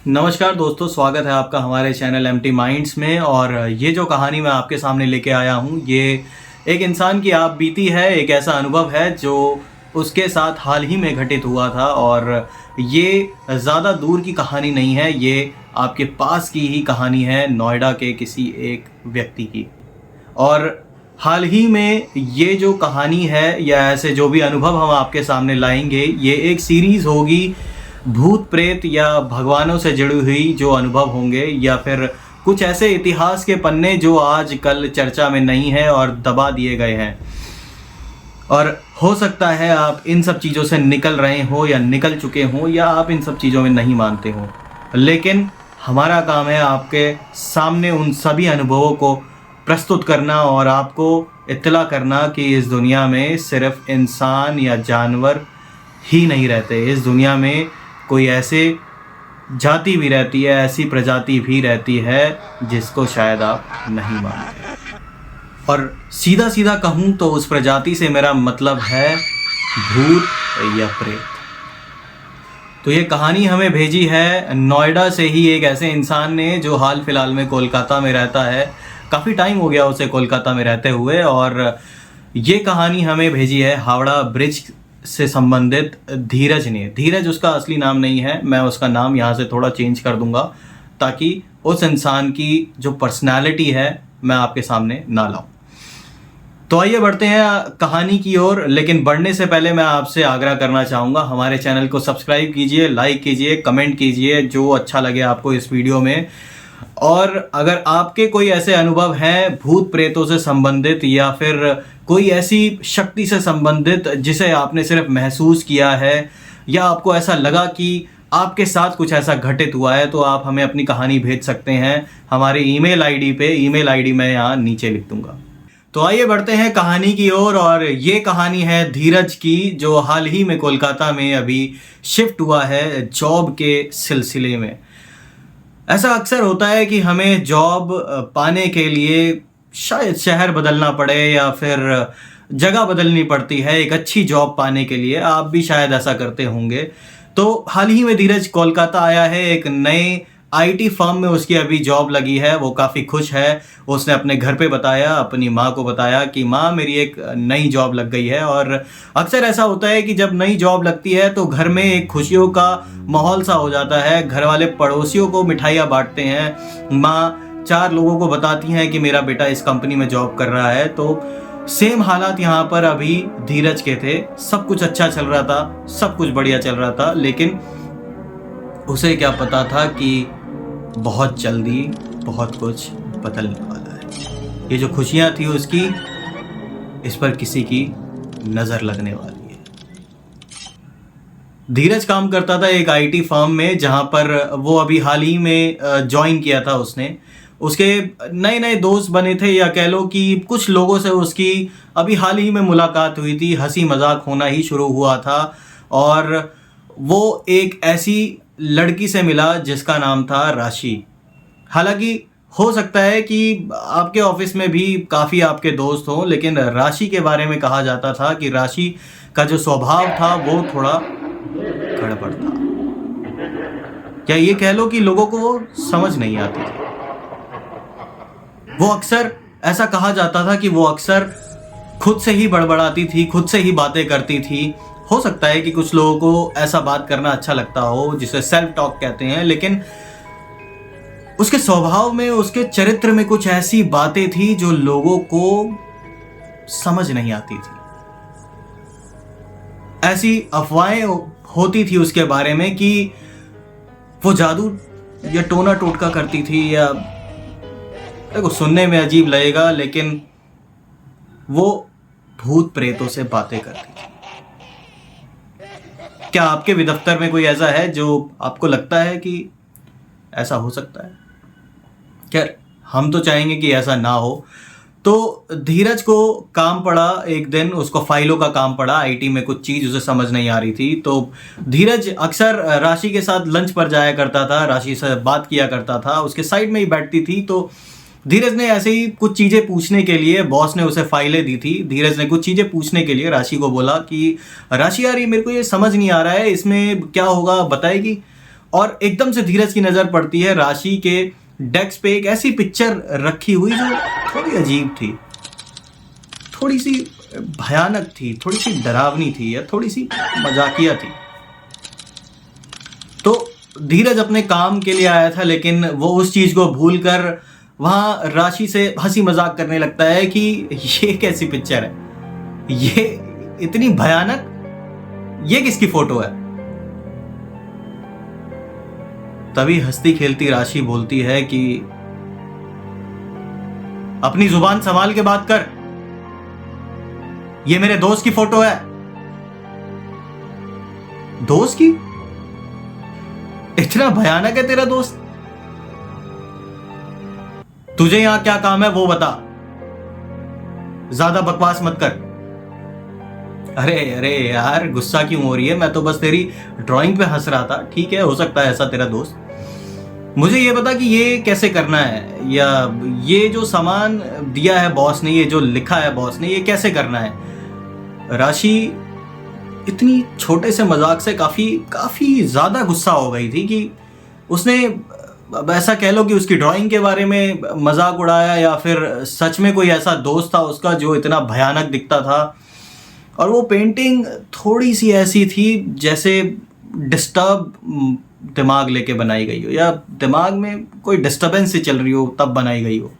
नमस्कार दोस्तों, स्वागत है आपका हमारे चैनल एम्प्टी माइंड्स में। और ये जो कहानी मैं आपके सामने लेके आया हूँ, ये एक इंसान की आप बीती है, एक ऐसा अनुभव है जो उसके साथ हाल ही में घटित हुआ था। और ये ज़्यादा दूर की कहानी नहीं है, ये आपके पास की ही कहानी है, नोएडा के किसी एक व्यक्ति की। और हाल ही में ये जो कहानी है या ऐसे जो भी अनुभव हम आपके सामने लाएंगे, ये एक सीरीज़ होगी भूत प्रेत या भगवानों से जुड़ी हुई जो अनुभव होंगे, या फिर कुछ ऐसे इतिहास के पन्ने जो आज कल चर्चा में नहीं है और दबा दिए गए हैं। और हो सकता है आप इन सब चीज़ों से निकल रहे हो या निकल चुके हो, या आप इन सब चीज़ों में नहीं मानते हो, लेकिन हमारा काम है आपके सामने उन सभी अनुभवों को प्रस्तुत करना और आपको इत्तला करना कि इस दुनिया में सिर्फ इंसान या जानवर ही नहीं रहते। इस दुनिया में कोई ऐसे जाति भी रहती है, ऐसी प्रजाति भी रहती है जिसको शायद आप नहीं मानते। और सीधा सीधा कहूँ तो उस प्रजाति से मेरा मतलब है भूत या प्रेत। तो ये कहानी हमें भेजी है नोएडा से ही एक ऐसे इंसान ने जो हाल फिलहाल में कोलकाता में रहता है। काफ़ी टाइम हो गया उसे कोलकाता में रहते हुए। और ये कहानी हमें भेजी है हावड़ा ब्रिज से संबंधित धीरज ने। धीरज उसका असली नाम नहीं है, मैं उसका नाम यहाँ से थोड़ा चेंज कर दूंगा ताकि उस इंसान की जो पर्सनालिटी है मैं आपके सामने ना लाऊं। तो आइए बढ़ते हैं कहानी की ओर। लेकिन बढ़ने से पहले मैं आपसे आग्रह करना चाहूँगा, हमारे चैनल को सब्सक्राइब कीजिए, लाइक कीजिए, कमेंट कीजिए जो अच्छा लगे आपको इस वीडियो में। और अगर आपके कोई ऐसे अनुभव हैं भूत प्रेतों से संबंधित या फिर कोई ऐसी शक्ति से संबंधित जिसे आपने सिर्फ महसूस किया है, या आपको ऐसा लगा कि आपके साथ कुछ ऐसा घटित हुआ है, तो आप हमें अपनी कहानी भेज सकते हैं हमारे ईमेल आईडी पे। ईमेल आईडी मैं यहाँ नीचे लिख दूंगा। तो आइए बढ़ते हैं कहानी की ओर। और ये कहानी है धीरज की, जो हाल ही में कोलकाता में अभी शिफ्ट हुआ है जॉब के सिलसिले में। ऐसा अक्सर होता है कि हमें जॉब पाने के लिए शायद शहर बदलना पड़े या फिर जगह बदलनी पड़ती है एक अच्छी जॉब पाने के लिए। आप भी शायद ऐसा करते होंगे। तो हाल ही में धीरज कोलकाता आया है, एक नए आईटी फर्म में उसकी अभी जॉब लगी है। वो काफ़ी खुश है। उसने अपने घर पे बताया, अपनी माँ को बताया कि माँ मेरी एक नई जॉब लग गई है। और अक्सर ऐसा होता है कि जब नई जॉब लगती है तो घर में एक खुशियों का माहौल सा हो जाता है। घर वाले पड़ोसियों को मिठाइयाँ बांटते हैं, माँ 4 लोगों को बताती हैं कि मेरा बेटा इस कंपनी में जॉब कर रहा है। तो सेम हालात यहाँ पर अभी धीरज के थे। सब कुछ अच्छा चल रहा था, सब कुछ बढ़िया चल रहा था, लेकिन उसे क्या पता था कि बहुत जल्दी बहुत कुछ बदलने वाला है। ये जो खुशियाँ थी उसकी, इस पर किसी की नज़र लगने वाली है। धीरज काम करता था एक आईटी फर्म में, जहाँ पर वो अभी हाल ही में ज्वाइन किया था उसने। उसके नए नए दोस्त बने थे, या कह लो कि कुछ लोगों से उसकी अभी हाल ही में मुलाकात हुई थी, हंसी मजाक होना ही शुरू हुआ था। और वो एक ऐसी लड़की से मिला जिसका नाम था राशि। हालांकि हो सकता है कि आपके ऑफिस में भी काफ़ी आपके दोस्त हों, लेकिन राशि के बारे में कहा जाता था कि राशि का जो स्वभाव था वो थोड़ा गड़बड़ था। क्या ये कह लो कि लोगों को वो समझ नहीं आती थी। वो अक्सर ऐसा कहा जाता था कि वो अक्सर खुद से ही बड़बड़ाती थी, खुद से ही बातें करती थी। हो सकता है कि कुछ लोगों को ऐसा बात करना अच्छा लगता हो, जिसे सेल्फ टॉक कहते हैं, लेकिन उसके स्वभाव में, उसके चरित्र में कुछ ऐसी बातें थी जो लोगों को समझ नहीं आती थी। ऐसी अफवाहें होती थी उसके बारे में कि वो जादू या टोना टोटका करती थी, या देखो सुनने में अजीब लगेगा लेकिन वो भूत प्रेतों से बातें करती थी। क्या आपके भी दफ्तर में कोई ऐसा है जो आपको लगता है कि ऐसा हो सकता है? खैर, हम तो चाहेंगे कि ऐसा ना हो। तो धीरज को काम पड़ा एक दिन, उसको फाइलों का काम पड़ा। आईटी में कुछ चीज़ उसे समझ नहीं आ रही थी। तो धीरज अक्सर राशि के साथ लंच पर जाया करता था, राशि से बात किया करता था, उसके साइड में ही बैठती थी। तो धीरज ने ऐसे ही कुछ चीज़ें पूछने के लिए, बॉस ने उसे फाइलें दी थी, धीरज ने कुछ चीज़ें पूछने के लिए राशि को बोला कि राशि यार ये मेरे को ये समझ नहीं आ रहा है, इसमें क्या होगा बताएगी? और एकदम से धीरज की नज़र पड़ती है राशि के डेस्क पे एक ऐसी पिक्चर रखी हुई जो थोड़ी अजीब थी, थोड़ी सी भयानक थी, थोड़ी सी डरावनी थी या थोड़ी सी मजाकिया थी। तो धीरज अपने काम के लिए आया था, लेकिन वो उस चीज़ को भूलकर वहाँ राशि से हंसी मजाक करने लगता है कि ये कैसी पिक्चर है, ये इतनी भयानक, ये किसकी फोटो है। तभी हंसती खेलती राशि बोलती है कि अपनी जुबान संभाल के बात कर, ये मेरे दोस्त की फोटो है। दोस्त की? इतना भयानक है तेरा दोस्त? तुझे यहां क्या काम है वो बता, ज्यादा बकवास मत कर। अरे अरे यार, गुस्सा क्यों हो रही है? मैं तो बस तेरी ड्राइंग पे हंस रहा था। ठीक है, हो सकता है ऐसा तेरा दोस्त। मुझे ये बता कि ये कैसे करना है, या ये जो सामान दिया है बॉस ने, ये जो लिखा है बॉस ने, ये कैसे करना है। राशि इतनी छोटे से मजाक से काफी ज्यादा गुस्सा हो गई थी कि उसने, अब ऐसा कह लो कि उसकी ड्राइंग के बारे में मजाक उड़ाया, या फिर सच में कोई ऐसा दोस्त था उसका जो इतना भयानक दिखता था। और वो पेंटिंग थोड़ी सी ऐसी थी जैसे डिस्टर्ब दिमाग लेके बनाई गई हो, या दिमाग में कोई डिस्टर्बेंस से चल रही हो तब बनाई गई हो।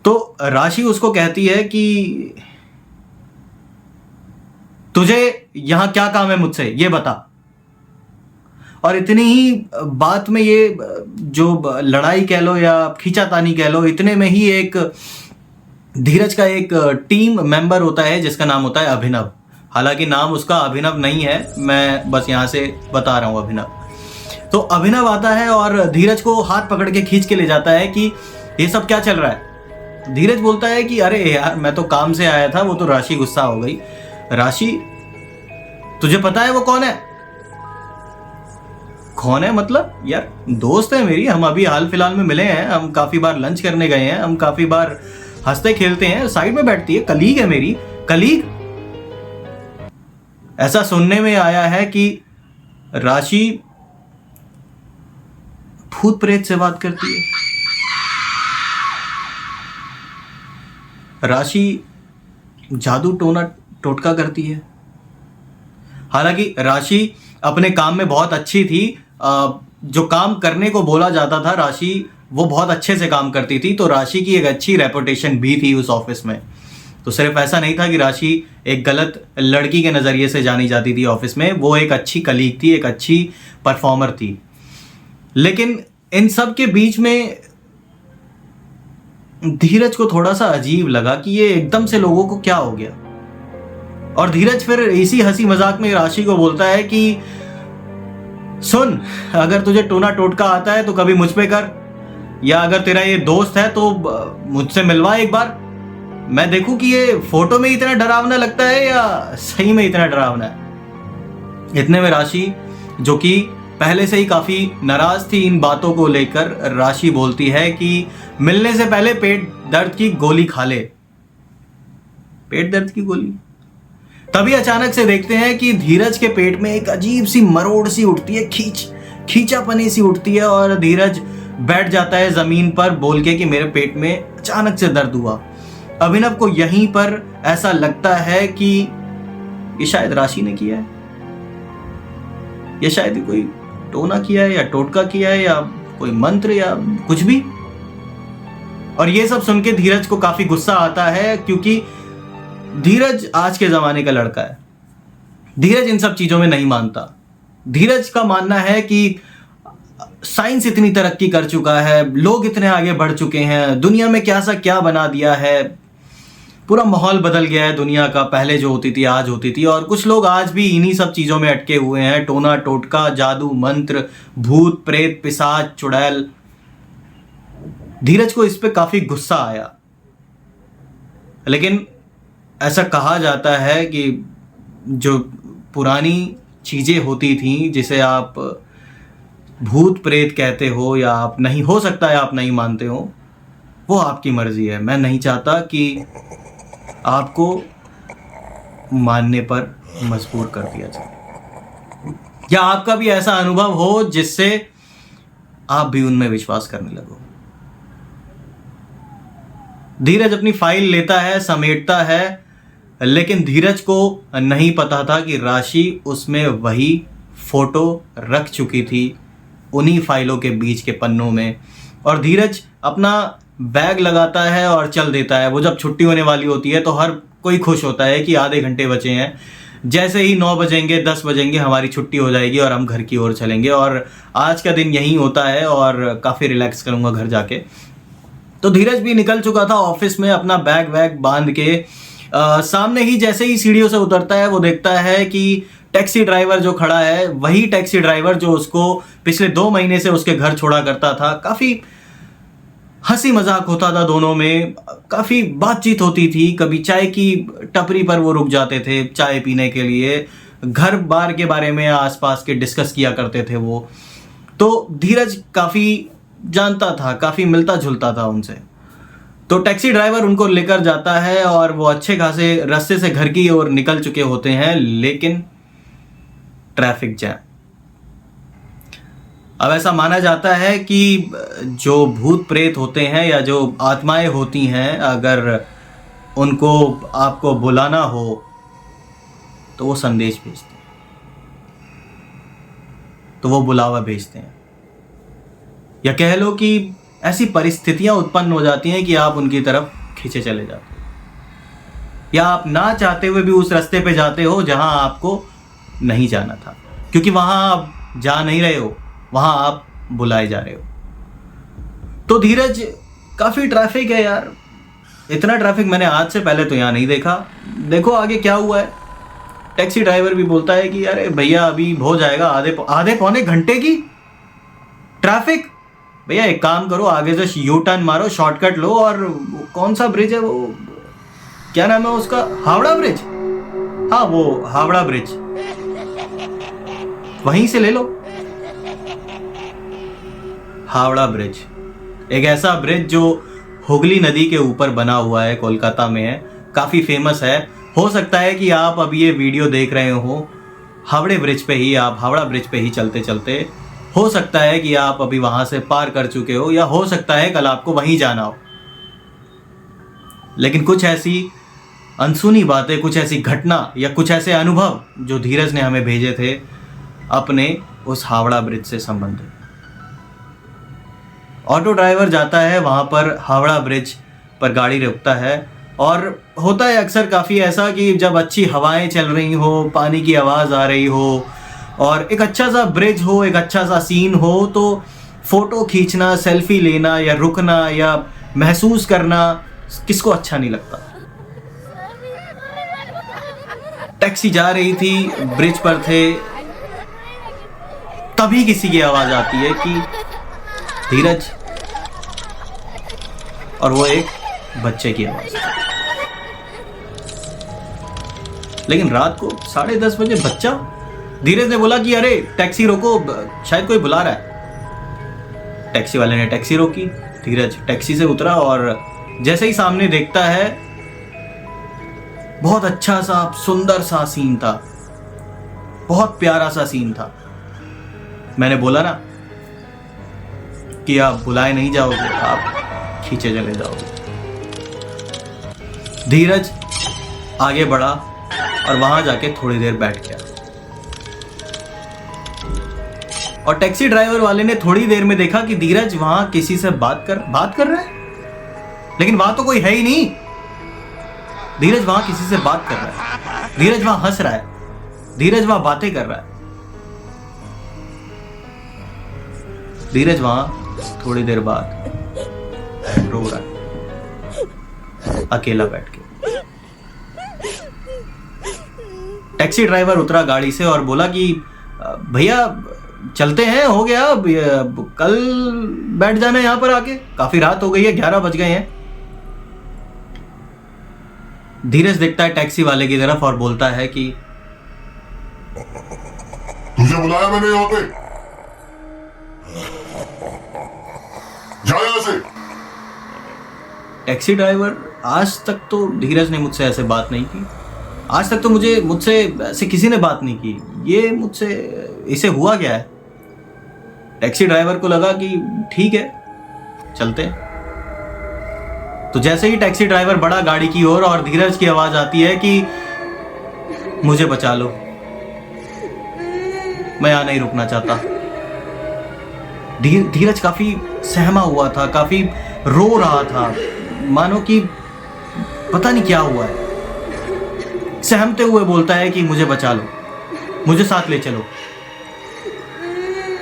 तो राशि उसको कहती है कि तुझे यहां क्या काम है मुझसे, ये बता। और इतनी ही बात में, ये जो लड़ाई कह लो या खींचातानी कह लो, इतने में ही एक धीरज का एक टीम मेंबर होता है जिसका नाम होता है अभिनव। हालांकि नाम उसका अभिनव नहीं है, मैं बस यहां से बता रहा हूं अभिनव। तो अभिनव आता है और धीरज को हाथ पकड़ के खींच के ले जाता है कि ये सब क्या चल रहा है। धीरज बोलता है कि अरे यार, मैं तो काम से आया था। वो तो राशि गुस्सा हो गई। राशि, तुझे पता है वो कौन है? कौन है मतलब? यार दोस्त है मेरी, हम अभी हाल फिलहाल में मिले हैं, हम काफी बार लंच करने गए हैं, हम काफी बार हंसते खेलते हैं, साइड में बैठती है, कलीग है मेरी। कलीग? ऐसा सुनने में आया है कि राशि भूत प्रेत से बात करती है। राशि जादू टोना टोटका करती है। हालांकि राशि अपने काम में बहुत अच्छी थी। जो काम करने को बोला जाता था, राशि वो बहुत अच्छे से काम करती थी। तो राशि की एक अच्छी रेपुटेशन भी थी उस ऑफिस में। तो सिर्फ ऐसा नहीं था कि राशि एक गलत लड़की के नज़रिए से जानी जाती थी ऑफिस में, वो एक अच्छी कलीग थी, एक अच्छी परफॉर्मर थी। लेकिन इन सब के बीच में धीरज को थोड़ा सा अजीब लगा कि ये एकदम से लोगों को क्या हो गया। और धीरज फिर इसी हंसी मजाक में राशि को बोलता है कि सुन, अगर तुझे टोना टोटका आता है तो कभी मुझ पे कर, या अगर तेरा ये दोस्त है तो मुझसे मिलवा एक बार, मैं देखूं कि ये फोटो में इतना डरावना लगता है या सही में इतना डरावना है। इतने में राशि, जो कि पहले से ही काफी नाराज थी इन बातों को लेकर, राशि बोलती है कि मिलने से पहले पेट दर्द की गोली खा ले। पेट दर्द की गोली? तभी अचानक से देखते हैं कि धीरज के पेट में एक अजीब सी मरोड़ सी उठती है, खींचापनी सी उठती है, और धीरज बैठ जाता है जमीन पर बोल के कि मेरे पेट में अचानक से दर्द हुआ। अभिनव को यहीं पर ऐसा लगता है कि ये शायद राशि ने किया है, ये शायद कोई टोना किया है या टोटका किया है, या कोई मंत्र या कुछ भी। और ये सब सुन के धीरज को काफी गुस्सा आता है, क्योंकि धीरज आज के जमाने का लड़का है। धीरज इन सब चीजों में नहीं मानता। धीरज का मानना है कि साइंस इतनी तरक्की कर चुका है, लोग इतने आगे बढ़ चुके हैं, दुनिया में क्या सा क्या बना दिया है, पूरा माहौल बदल गया है दुनिया का, पहले जो होती थी आज होती थी। और कुछ लोग आज भी इन्हीं सब चीजों में अटके हुए हैं, टोना टोटका, जादू मंत्र, भूत प्रेत, पिशाच, चुड़ैल। धीरज को इस पे काफी गुस्सा आया। लेकिन ऐसा कहा जाता है कि जो पुरानी चीजें होती थी, जिसे आप भूत प्रेत कहते हो या आप नहीं, हो सकता है आप नहीं मानते हो, वो आपकी मर्जी है। मैं नहीं चाहता कि आपको मानने पर मजबूर कर दिया जाए। या आपका भी ऐसा अनुभव हो जिससे आप भी उनमें विश्वास करने लगो। धीरज अपनी फाइल लेता है, समेटता है, लेकिन धीरज को नहीं पता था कि राशि उसमें वही फोटो रख चुकी थी उन्हीं फाइलों के बीच के पन्नों में। और धीरज अपना बैग लगाता है और चल देता है। वो जब छुट्टी होने वाली होती है तो हर कोई खुश होता है कि आधे घंटे बचे हैं, जैसे ही 9 बजेंगे 10 बजेंगे हमारी छुट्टी हो जाएगी और हम घर की ओर चलेंगे। और आज का दिन यही होता है और काफ़ी रिलैक्स करूँगा घर जाके। तो धीरज भी निकल चुका था ऑफिस में, अपना बैग वैग बांध के। सामने ही जैसे ही सीढ़ियों से उतरता है वो देखता है कि टैक्सी ड्राइवर जो खड़ा है वही टैक्सी ड्राइवर जो उसको पिछले 2 महीने से उसके घर छोड़ा करता था। काफ़ी हंसी मजाक होता था दोनों में, काफ़ी बातचीत होती थी। कभी चाय की टपरी पर वो रुक जाते थे चाय पीने के लिए, घर बार के बारे में आसपास के डिस्कस किया करते थे वो। तो धीरज काफ़ी जानता था, काफ़ी मिलता जुलता था उनसे। तो टैक्सी ड्राइवर उनको लेकर जाता है और वो अच्छे खासे रास्ते से घर की ओर निकल चुके होते हैं, लेकिन ट्रैफिक जैम। अब ऐसा माना जाता है कि जो भूत प्रेत होते हैं या जो आत्माएं होती हैं, अगर उनको आपको बुलाना हो तो वो संदेश भेजते हैं, तो वो बुलावा भेजते हैं। या कह लो कि ऐसी परिस्थितियां उत्पन्न हो जाती हैं कि आप उनकी तरफ खींचे चले जाते हो, या आप ना चाहते हुए भी उस रास्ते पे जाते हो जहां आपको नहीं जाना था, क्योंकि वहां आप जा नहीं रहे हो, वहां आप बुलाए जा रहे हो। तो धीरज, काफी ट्रैफिक है यार, इतना ट्रैफिक मैंने आज से पहले तो यहाँ नहीं देखा, देखो आगे क्या हुआ है। टैक्सी ड्राइवर भी बोलता है कि अरे भैया अभी हो जाएगा, आधे पौने घंटे की ट्रैफिक। भैया एक काम करो, आगे से यू टर्न मारो, शॉर्टकट लो, और कौन सा ब्रिज है वो, क्या नाम है उसका, हावड़ा ब्रिज। हाँ वो हावड़ा ब्रिज, वहीं से ले लो। हावड़ा ब्रिज एक ऐसा ब्रिज जो हुगली नदी के ऊपर बना हुआ है, कोलकाता में है, काफी फेमस है। हो सकता है कि आप अभी ये वीडियो देख रहे हो हावड़े ब्रिज पे ही, आप हावड़ा ब्रिज पे ही चलते चलते, हो सकता है कि आप अभी वहां से पार कर चुके हो, या हो सकता है कल आपको वहीं जाना हो। लेकिन कुछ ऐसी अनसुनी बातें, कुछ ऐसी घटना या कुछ ऐसे अनुभव जो धीरज ने हमें भेजे थे अपने उस हावड़ा ब्रिज से संबंधित। ऑटो ड्राइवर जाता है वहां पर, हावड़ा ब्रिज पर गाड़ी रुकता है, और होता है अक्सर काफ़ी ऐसा कि जब अच्छी हवाएं चल रही हो, पानी की आवाज़ आ रही हो और एक अच्छा सा ब्रिज हो, एक अच्छा सा सीन हो, तो फोटो खींचना, सेल्फी लेना या रुकना या महसूस करना किसको अच्छा नहीं लगता। टैक्सी जा रही थी, ब्रिज पर थे, तभी किसी की आवाज आती है कि धीरज, और वो एक बच्चे की आवाज। लेकिन रात को 10:30 बजे बच्चा। धीरज ने बोला कि अरे टैक्सी रोको, शायद कोई बुला रहा है। टैक्सी वाले ने टैक्सी रोकी, धीरज टैक्सी से उतरा और जैसे ही सामने देखता है, बहुत अच्छा सा सुंदर सा सीन था, बहुत प्यारा सा सीन था। मैंने बोला ना कि आप बुलाए नहीं जाओगे, आप खींचे चले जाओगे। धीरज आगे बढ़ा और वहां जाके थोड़ी देर बैठ गया, और टैक्सी ड्राइवर वाले ने थोड़ी देर में देखा कि धीरज वहां किसी से बात कर रहा है, लेकिन वहां तो कोई है ही नहीं। धीरज वहां किसी से बात कर रहा है, धीरज वहां हंस रहा है, धीरज वहां बातें कर रहा है। धीरज वहां थोड़ी देर बाद रो रहा है, अकेला बैठ के। टैक्सी ड्राइवर उतरा गाड़ी से और बोला कि भैया चलते हैं, हो गया, कल बैठ जाना यहां पर आके, काफी रात हो गई है, 11 बज गए हैं। धीरज देखता है टैक्सी वाले की तरफ और बोलता है कि तुझे बुलाया मैंने यहाँ पे, जा यहाँ से। टैक्सी ड्राइवर, आज तक तो धीरज ने मुझसे ऐसे बात नहीं की, आज तक तो मुझसे ऐसे किसी ने बात नहीं की, ये मुझसे इसे हुआ क्या है। टैक्सी ड्राइवर को लगा कि ठीक है चलते हैं। तो जैसे ही टैक्सी ड्राइवर बढ़ा गाड़ी की ओर और धीरज की आवाज आती है कि मुझे बचा लो, मैं यहां नहीं रुकना चाहता। धीरज काफी सहमा हुआ था, काफी रो रहा था, मानो कि पता नहीं क्या हुआ है। सहमते हुए बोलता है कि मुझे बचा लो, मुझे साथ ले चलो।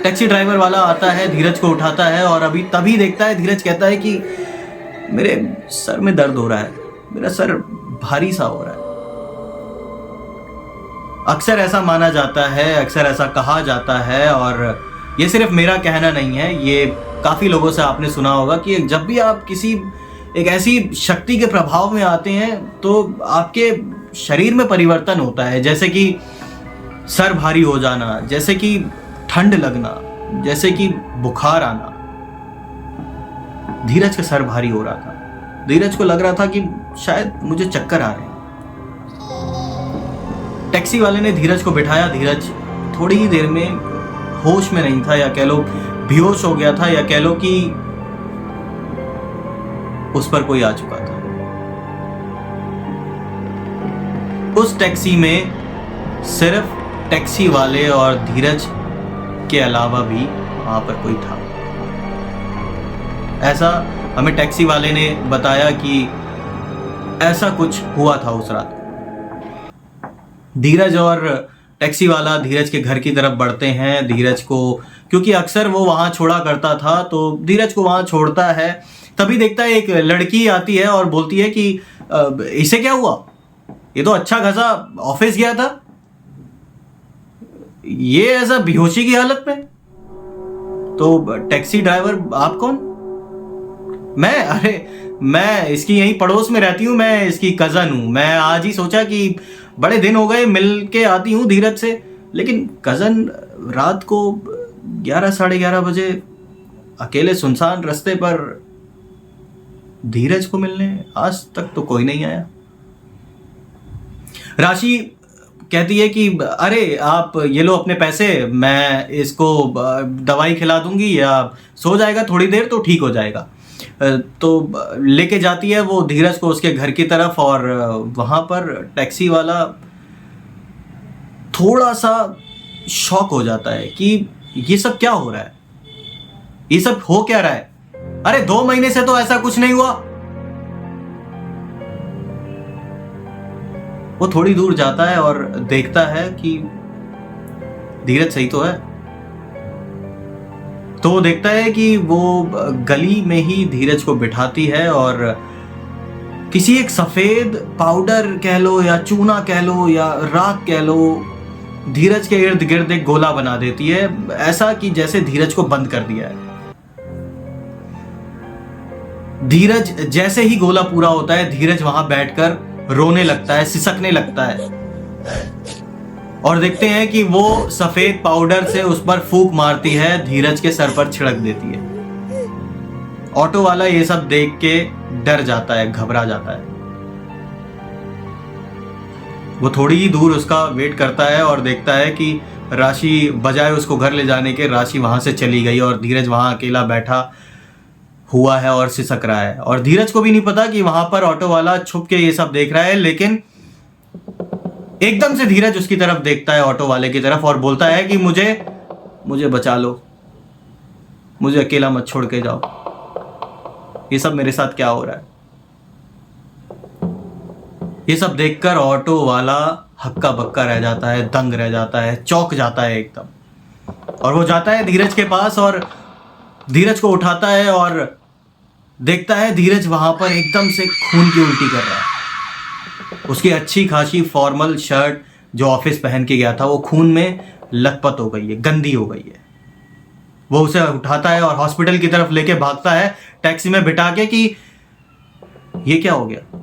टैक्सी ड्राइवर वाला आता है, धीरज को उठाता है और अभी तभी देखता है, धीरज कहता है कि मेरे सर में दर्द हो रहा है, मेरा सर भारी सा हो रहा है। अक्सर ऐसा माना जाता है, अक्सर ऐसा कहा जाता है, और ये सिर्फ मेरा कहना नहीं है, ये काफी लोगों से आपने सुना होगा कि जब भी आप किसी एक ऐसी शक्ति के प्रभाव में आते हैं तो आपके शरीर में परिवर्तन होता है, जैसे कि सर भारी हो जाना, जैसे कि ठंड लगना, जैसे कि बुखार आना। धीरज का सर भारी हो रहा था, धीरज को लग रहा था कि शायद मुझे चक्कर आ रहे हैं। टैक्सी वाले ने धीरज को बिठाया। धीरज थोड़ी ही देर में होश में नहीं था, या कह लो बेहोश हो गया था, या कह लो कि उस पर कोई आ चुका था। उस टैक्सी में सिर्फ टैक्सी वाले और धीरज के अलावा भी वहां पर कोई था। ऐसा हमें टैक्सी वाले ने बताया कि ऐसा कुछ हुआ था उस रात। धीरज और टैक्सी वाला धीरज के घर की तरफ बढ़ते हैं। धीरज को, क्योंकि अक्सर वो वहां छोड़ा करता था, तो धीरज को वहां छोड़ता है। तभी देखता है एक लड़की आती है और बोलती है कि इसे क्या हुआ, ये तो अच्छा खासा ऑफिस गया था, ये ऐसा बेहोशी की हालत में। तो टैक्सी ड्राइवर, आप कौन? मैं इसकी यहीं पड़ोस में रहती हूँ, मैं इसकी कजन हूँ। मैं आज ही सोचा कि बड़े दिन हो गए मिल के आती हूँ धीरज से, लेकिन कजन रात को 11 साढ़े 11 बजे अकेले सुनसान रास्ते पर धीरज को मिलने आज तक तो कोई नहीं आया। राशि कहती है कि अरे आप ये लो अपने पैसे, मैं इसको दवाई खिला दूंगी या सो जाएगा थोड़ी देर तो ठीक हो जाएगा। तो लेके जाती है वो धीरज को उसके घर की तरफ, और वहां पर टैक्सी वाला थोड़ा सा शॉक हो जाता है कि ये सब क्या हो रहा है, ये सब हो क्या रहा है। अरे 2 महीने से तो ऐसा कुछ नहीं हुआ। वो थोड़ी दूर जाता है और देखता है कि धीरज सही तो है। तो वो देखता है कि वो गली में ही धीरज को बिठाती है और किसी एक सफेद पाउडर कह लो या चूना कह लो या राख कह लो, धीरज के इर्द गिर्द एक गोला बना देती है, ऐसा कि जैसे धीरज को बंद कर दिया है। धीरज जैसे ही गोला पूरा होता है, धीरज वहां बैठकर रोने लगता है, सिसकने लगता है, और देखते हैं कि वो सफेद पाउडर से उस पर फूंक मारती है, धीरज के सर पर छिड़क देती है। ऑटो वाला ये सब देख के डर जाता है, घबरा जाता है। वो थोड़ी ही दूर उसका वेट करता है और देखता है कि राशि बजाय उसको घर ले जाने के, राशि वहां से चली गई और धीरज वहां अकेला बैठा हुआ है और सिसक रहा है। और धीरज को भी नहीं पता कि वहां पर ऑटो वाला छुप के ये सब देख रहा है, लेकिन एकदम से धीरज उसकी तरफ देखता है, ऑटो वाले की तरफ, और बोलता है कि मुझे बचा लो, मुझे अकेला मत छोड़ के जाओ, ये सब मेरे साथ क्या हो रहा है। ये सब देखकर ऑटो वाला हक्का बक्का रह जाता है, दंग रह जाता है, चौंक जाता है एकदम, और वो जाता है धीरज के पास और धीरज को उठाता है और देखता है धीरज वहां पर एकदम से खून की उल्टी कर रहा है। उसकी अच्छी खासी फॉर्मल शर्ट जो ऑफिस पहन के गया था वो खून में लथपथ हो गई है, गंदी हो गई है। वो उसे उठाता है और हॉस्पिटल की तरफ लेके भागता है, टैक्सी में बिठा के कि ये क्या हो गया,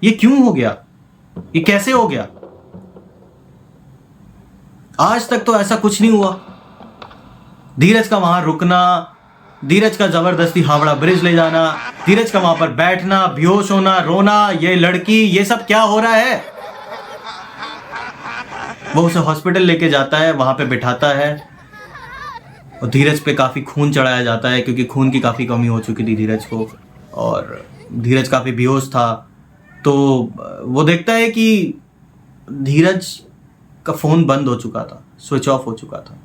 ये क्यों हो गया, ये कैसे हो गया, आज तक तो ऐसा कुछ नहीं हुआ। धीरज का वहां रुकना, धीरज का जबरदस्ती हावड़ा ब्रिज ले जाना, धीरज का वहां पर बैठना, बेहोश होना, रोना, ये लड़की, ये सब क्या हो रहा है। वो उसे हॉस्पिटल लेके जाता है, वहाँ पे बिठाता है और धीरज पे काफ़ी खून चढ़ाया जाता है क्योंकि खून की काफ़ी कमी हो चुकी थी धीरज को और धीरज काफ़ी बेहोश था। तो वो देखता है कि धीरज का फ़ोन बंद हो चुका था, स्विच ऑफ हो चुका था।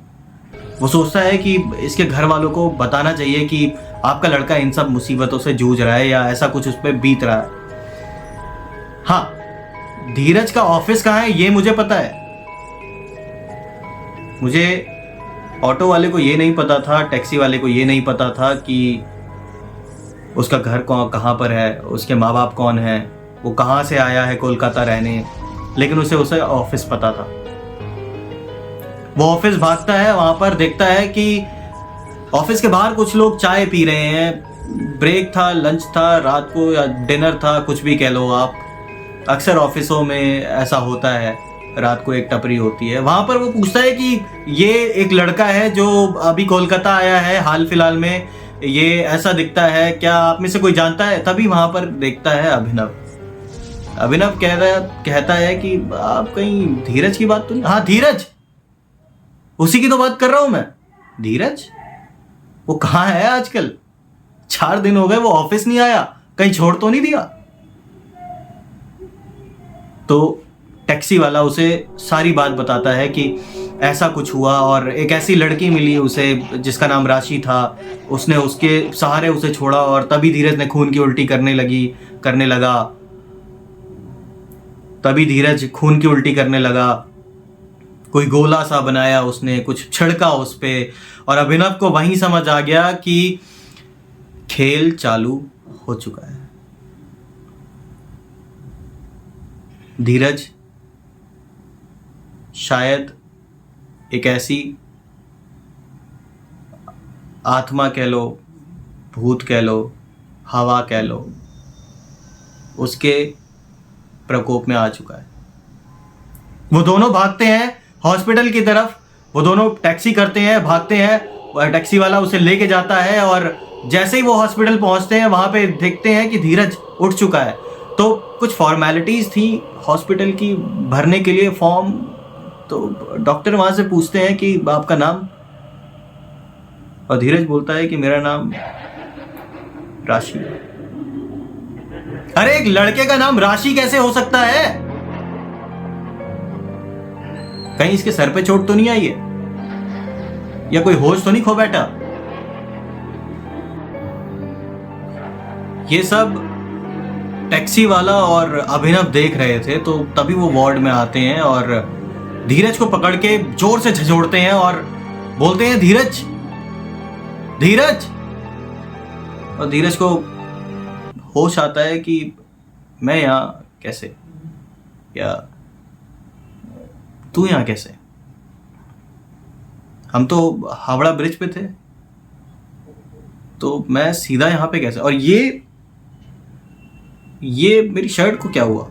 वो सोचता है कि इसके घर वालों को बताना चाहिए कि आपका लड़का इन सब मुसीबतों से जूझ रहा है या ऐसा कुछ उस पर बीत रहा है। हाँ, धीरज का ऑफिस कहाँ है ये मुझे पता है। मुझे ऑटो वाले को ये नहीं पता था, टैक्सी वाले को ये नहीं पता था कि उसका घर कहाँ पर है, उसके माँ बाप कौन है, वो कहाँ से आया है कोलकाता रहने, लेकिन उसे ऑफिस पता था। वो ऑफिस भागता है, वहाँ पर देखता है कि ऑफिस के बाहर कुछ लोग चाय पी रहे हैं। ब्रेक था, लंच था, रात को या डिनर था, कुछ भी कह लो आप। अक्सर ऑफिसों में ऐसा होता है, रात को एक टपरी होती है। वहाँ पर वो पूछता है कि ये एक लड़का है जो अभी कोलकाता आया है हाल फिलहाल में, ये ऐसा दिखता है, क्या आप में से कोई जानता है? तभी वहाँ पर देखता है अभिनव कहता है कि आप कहीं धीरज की बात तो नहीं? हाँ, धीरज, उसी की तो बात कर रहा हूं मैं। धीरज वो कहाँ है आजकल? 4 दिन हो गए वो ऑफिस नहीं आया, कहीं छोड़ तो नहीं दिया? तो टैक्सी वाला उसे सारी बात बताता है कि ऐसा कुछ हुआ और एक ऐसी लड़की मिली उसे जिसका नाम राशि था, उसने उसके सहारे उसे छोड़ा और तभी धीरज ने खून की उल्टी करने लगा। कोई गोला सा बनाया उसने, कुछ छिड़का उस पे और अभिनव को वहीं समझ आ गया कि खेल चालू हो चुका है। धीरज शायद एक ऐसी आत्मा कह लो, भूत कह लो, हवा कह लो, उसके प्रकोप में आ चुका है। वो दोनों भागते हैं हॉस्पिटल की तरफ, वो दोनों टैक्सी करते हैं, भागते हैं। टैक्सी वाला उसे लेके जाता है और जैसे ही वो हॉस्पिटल पहुंचते हैं वहां पे देखते हैं कि धीरज उठ चुका है। तो कुछ फॉर्मेलिटीज थी हॉस्पिटल की भरने के लिए फॉर्म, तो डॉक्टर वहां से पूछते हैं कि आपका नाम, और धीरज बोलता है कि मेरा नाम राशि। अरे एक लड़के का नाम राशि कैसे हो सकता है? कहीं इसके सर पे चोट तो नहीं आई है या कोई होश तो नहीं खो बैठा? ये सब टैक्सी वाला और अभिनव देख रहे थे। तो तभी वो वार्ड में आते हैं और धीरज को पकड़ के जोर से झंझोड़ते हैं और बोलते हैं धीरज। और धीरज को होश आता है कि मैं यहाँ कैसे, या तू यहाँ कैसे? हम तो हावड़ा ब्रिज पे थे, तो मैं सीधा यहाँ पे कैसे? और ये मेरी शर्ट को क्या हुआ?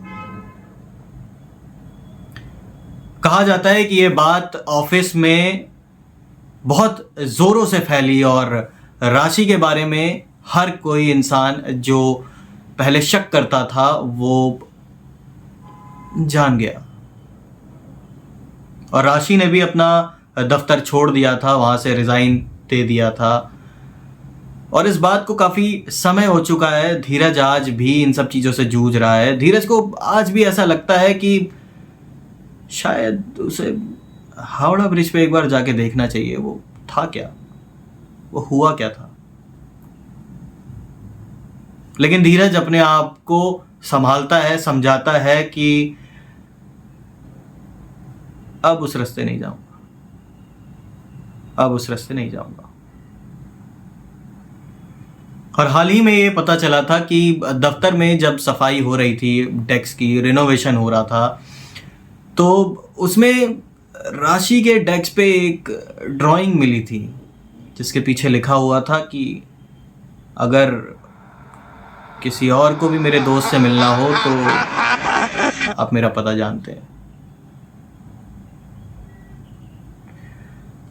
कहा जाता है कि ये बात ऑफिस में बहुत जोरों से फैली और राशि के बारे में हर कोई इंसान जो पहले शक करता था वो जान गया। और राशि ने भी अपना दफ्तर छोड़ दिया था, वहां से रिजाइन दे दिया था। और इस बात को काफी समय हो चुका है। धीरज आज भी इन सब चीजों से जूझ रहा है। धीरज को आज भी ऐसा लगता है कि शायद उसे हावड़ा ब्रिज पे एक बार जाके देखना चाहिए। वो था क्या, वो हुआ क्या था? लेकिन धीरज अपने आप को संभालता है, समझाता है कि अब उस रास्ते नहीं जाऊंगा। और हाल ही में ये पता चला था कि दफ्तर में जब सफाई हो रही थी, डेस्क की रिनोवेशन हो रहा था, तो उसमें राशि के डेस्क पे एक ड्राइंग मिली थी जिसके पीछे लिखा हुआ था कि अगर किसी और को भी मेरे दोस्त से मिलना हो तो आप मेरा पता जानते हैं।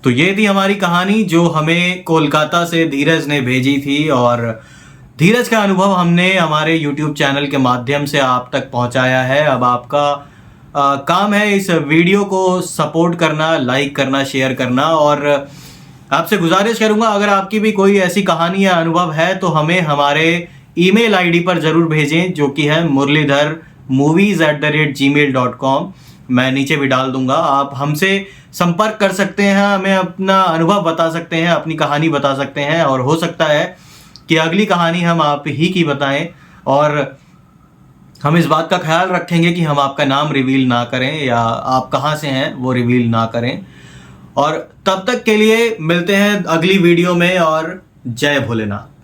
तो ये थी हमारी कहानी जो हमें कोलकाता से धीरज ने भेजी थी और धीरज का अनुभव हमने हमारे YouTube चैनल के माध्यम से आप तक पहुंचाया है। अब आपका काम है इस वीडियो को सपोर्ट करना, लाइक करना, शेयर करना। और आपसे गुजारिश करूंगा, अगर आपकी भी कोई ऐसी कहानी या अनुभव है तो हमें हमारे ईमेल आईडी पर ज़रूर भेजें, जो कि है murlidharmovies@gmail.com। मैं नीचे भी डाल दूंगा। आप हमसे संपर्क कर सकते हैं, हमें अपना अनुभव बता सकते हैं, अपनी कहानी बता सकते हैं, और हो सकता है कि अगली कहानी हम आप ही की बताएं। और हम इस बात का ख्याल रखेंगे कि हम आपका नाम रिवील ना करें या आप कहाँ से हैं वो रिवील ना करें। और तब तक के लिए मिलते हैं अगली वीडियो में, और जय भोलेनाथ।